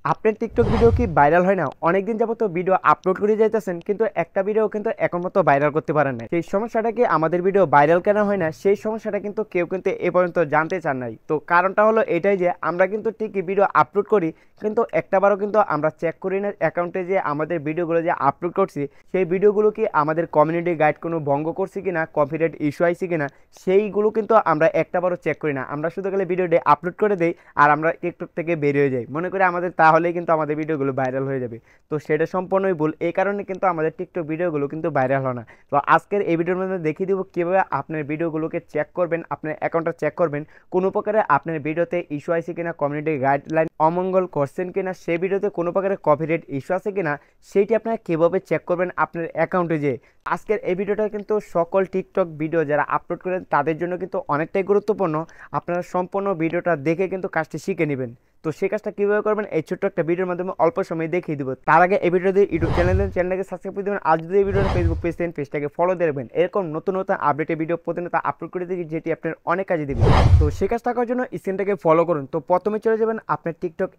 আপনার TikTok video কি viral হয় না? অনেকদিন যাবত ভিডিও আপলোড করে যাইতেছেন, কিন্তু একটা ভিডিও কিন্তু এখন মতো ভাইরাল করতে পারেন না। সেই সমস্যাটা কি আমাদের ভিডিও ভাইরাল কেন হয় না, সেই সমস্যাটা কিন্তু কেউ কিন্তু এ পর্যন্ত জানতে চান নাই। তো কারণটা হলো এটাই যে আমরা কিন্তু ঠিকই ভিডিও আপলোড করি, কিন্তু একটাবারও কিন্তু আমরা চেক করি না অ্যাকাউন্টে যে আমাদের ভিডিওগুলো যে আপলোড করছি সেই ভিডিওগুলো কি আমাদের কমিউনিটি গাইড কোনো ভঙ্গ করছে কিনা, কপিরাইট ইস্যু আইছে কিনা, সেইগুলো কিন্তু আমরা একটাবারও চেক করি না। আমরা শুধু খালি ভিডিওটি আপলোড করে দেই আর আমরা টিকটক থেকে বের হয়ে যাই, মনে করি আমাদের তাহলেই কিন্তু আমাদের ভিডিওগুলো ভাইরাল হয়ে যাবে। তো সেটা সম্পূর্ণই ভুল। এই কারণে কিন্তু আমাদের টিকটক ভিডিওগুলো কিন্তু ভাইরাল হয় না। তো আজকের এই ভিডিওর মধ্যে দেখিয়ে দিব কীভাবে আপনার ভিডিওগুলোকে চেক করবেন, আপনার অ্যাকাউন্টটা চেক করবেন, কোনো প্রকারে আপনার ভিডিওতে ইস্যু আছে কিনা, কমিউনিটি গাইডলাইন অমঙ্গল করছেন কিনা, সেই ভিডিওতে কোনো প্রকারে কপিরাইট ইস্যু আছে কিনা, সেইটি আপনারা কীভাবে চেক করবেন আপনার অ্যাকাউন্টে যে। আজকের এই ভিডিওটা কিন্তু সকল টিকটক ভিডিও যারা আপলোড করেন তাদের জন্য কিন্তু অনেকটাই গুরুত্বপূর্ণ। আপনারা সম্পূর্ণ ভিডিওটা দেখে কিন্তু কাজটি শিখে নেবেন। তো সেই কাজটা কীভাবে করবেন এই ছোট্ট একটা ভিডিওর মাধ্যমে অল্প সময় দেখিয়ে দিব। তার আগে এই ভিডিও দিয়ে ইউটিউব চ্যানেলটাকে সাবস্ক্রাইব করে দেবেন। আর যদি এই ভিডিওটা ফেসবুক পেজ দেন, পেজটাকে ফলো দিয়ে রাখবেন। এরকম নতুন নতুন আপডেটের ভিডিও প্রতিনিয়ত আপলোড করে দিই, যেটি আপনার অনেক কাজে দেবে। তো সেই কাজটা করার জন্য স্ক্রিনটাকে ফলো করুন। তো প্রথমে চলে যাবেন আপনার টিকটক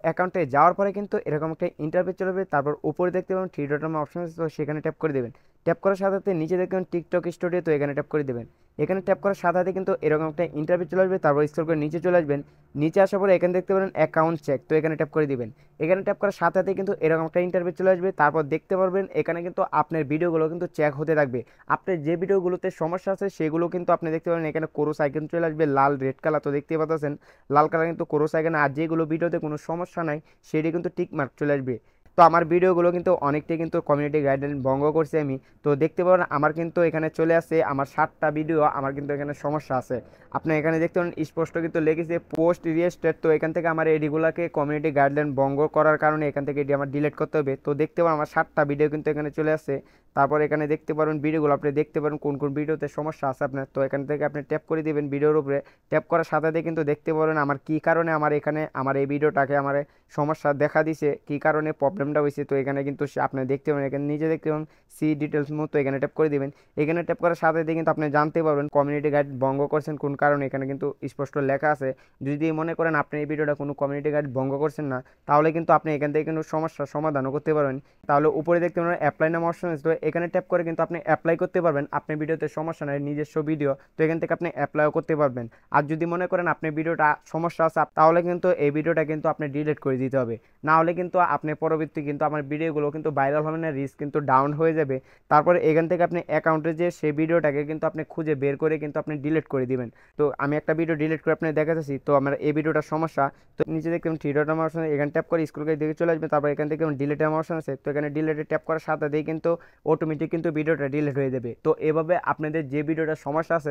অ্যাকাউন্টে যাওয়ার পরে কিন্তু এরকম একটা ইন্টারফেস চলে যাবে। তারপর উপরে দেখতে পাবেন থ্রি ডট অপশন আছে, তো সেখানে ট্যাপ করে দেবেন। ট্যাপ করার সাথে সাথে নিচে দেখবেন টিকটক স্টুডিও, তো এখানে ট্যাপ করে দেবেন। এখানে ট্যাপ করার সাথে সাথে কিন্তু এরকম একটা ইন্টারভিউ চলে আসবে। তারপর স্ক্রল করে নিচে চলে আসবেন। নিচে আসার পরে এখানে দেখতে পারেন অ্যাকাউন্ট চেক, তো এখানে ট্যাপ করে দিবেন। এখানে ট্যাপ করার সাথে সাথে কিন্তু এরকম একটা ইন্টারভিউ চলে আসবে। তারপর দেখতে পারবেন এখানে কিন্তু আপনার ভিডিওগুলো কিন্তু চেক হতে থাকবে। আপনার যে ভিডিওগুলোতে সমস্যা আছে সেগুলো কিন্তু আপনি দেখতে পারেন এখানে কোরস আইকন চলে আসবে লাল রেড কালার, তো দেখতে পাচ্ছেন লাল কালার কিন্তু কোরস আইকন। আর যেগুলো ভিডিওতে কোনো সমস্যা নাই সেটি কিন্তু টিক মার্ক চলে আসবে। তো আমার ভিডিওগুলো কিন্তু অনেকটাই কিন্তু কমিউনিটি গাইডলাইন ভঙ্গ করছি আমি। তো দেখতে পারেন আমার কিন্তু এখানে চলে আসে আমার 7টা ভিডিও, আমার কিন্তু এখানে সমস্যা আছে। আপনি এখানে দেখতে পারেন স্পষ্ট কিন্তু লেগেছে পোস্ট রিয়েস্টেড। তো এখান থেকে আমার এডিগুলোকে কমিউনিটি গাইডলাইন ভঙ্গ করার কারণে এখান থেকে এটি আমার ডিলিট করতে হবে। তো দেখতে পারেন আমার 7টা ভিডিও কিন্তু এখানে চলে আসে। তারপর এখানে দেখতে পারেন ভিডিওগুলো, আপনি দেখতে পারেন কোন কোন ভিডিওতে সমস্যা আছে আপনার। তো এখান থেকে আপনি ট্যাপ করে দিবেন ভিডিওর উপরে। ট্যাপ করার সাথে সাথে কিন্তু দেখতে পারেন আমার কী কারণে আমার এখানে আমার এই ভিডিওটাকে আমার সমস্যা দেখা দিছে, কী কারণে প্রবলেমটা হয়েছে। তো এখানে কিন্তু আপনি দেখতে পাবেন, এখানে নিজে দেখতে পাবেন সি ডিটেলস মতো, এখানে ট্যাপ করে দিবেন। এখানে ট্যাপ করার সাথে সাথে কিন্তু আপনি জানতে পারবেন কমিউনিটি গাইড ভঙ্গ করছেন কোন কারণে। এখানে কিন্তু স্পষ্ট লেখা আছে। যদি মনে করেন আপনি এই ভিডিওটা কোনো কমিউনিটি গাইড ভঙ্গ করছেন না, তাহলে কিন্তু আপনি এখান থেকে কিন্তু সমস্যার সমাধানও করতে পারবেন। তাহলে উপরে দেখতে পাবেন অ্যাপ্লাই নাম অপশন আছে, তো এখানে ট্যাপ করে কিন্তু আপনি অ্যাপ্লাই করতে পারবেন। আপনার ভিডিওতে সমস্যা নাই, নিজস্ব ভিডিও, তো এখান থেকে আপনি অ্যাপ্লাইও করতে পারবেন। আর যদি মনে করেন আপনার ভিডিওটা সমস্যা আছে, তাহলে কিন্তু এই ভিডিওটা কিন্তু আপনি ডিলিট করে দিতে হবে। না হলে কিন্তু আপনি পরবর্তী কিন্তু আমার ভিডিওগুলো কিন্তু ভাইরাল হবে না, রিস্ক কিন্তু ডাউন হয়ে যাবে। তারপরে এখান থেকে আপনি অ্যাকাউন্টে যে সেই ভিডিওটাকে কিন্তু আপনি খুঁজে বের করে কিন্তু আপনি ডিলিট করে দিবেন। তো আমি একটা ভিডিও ডিলিট করে আপনি দেখাচ্ছি। তো আমার এই ভিডিওটার সমস্যা, তো নিচে দেখতে থ্রি ডট অপশন এখানে ট্যাপ করে স্ক্রল করে দিকে চলে আসবে। তারপর এখান থেকে ডিলিট অপশন আছে, তো এখানে ডিলিটে ট্যাপ করার সাথে সাথেই কিন্তু অটোমেটিক কিন্তু ভিডিওটা ডিলিট হয়ে যাবে। তো এভাবে আপনাদের যে ভিডিওটার সমস্যা আছে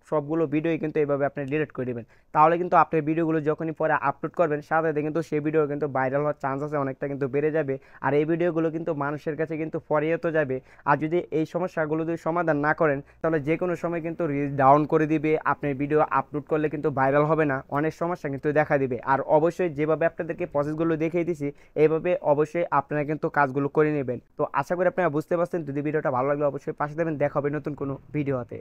সবগুলো ভিডিওই কিন্তু এভাবে আপনি ডিলিট করে দিবেন। তাহলে কিন্তু আপনার ভিডিওগুলো যখনই পরে আপলোড করবেন সাথে সাথে কিন্তু সেই ভিডিও কিন্তু ভাইরাল হওয়ার চান্স আছে অনেকটা কিন্তু বেড়ে যাবে। আর এই ভিডিওগুলো কিন্তু মানুষের কাছে কিন্তু ছড়িয়েও যাবে। আর যদি এই সমস্যাগুলো যদি সমাধান না করেন, তাহলে যে কোনো সময় কিন্তু রিচ ডাউন করে দিবে। আপনি ভিডিও আপলোড করলে কিন্তু ভাইরাল হবে না, অনেক সমস্যা কিন্তু দেখা দিবে। আর অবশ্যই যেভাবে আপনাদেরকে প্রসেসগুলো দেখিয়ে দিছি এইভাবে অবশ্যই আপনারা কিন্তু কাজগুলো করে নেবেন। তো আশা করি আপনারা বুঝতে পারছেন। যদি ভিডিওটা ভালো লাগলে অবশ্যই পাশে দেবেন। দেখা হবে নতুন কোনো ভিডিওতে।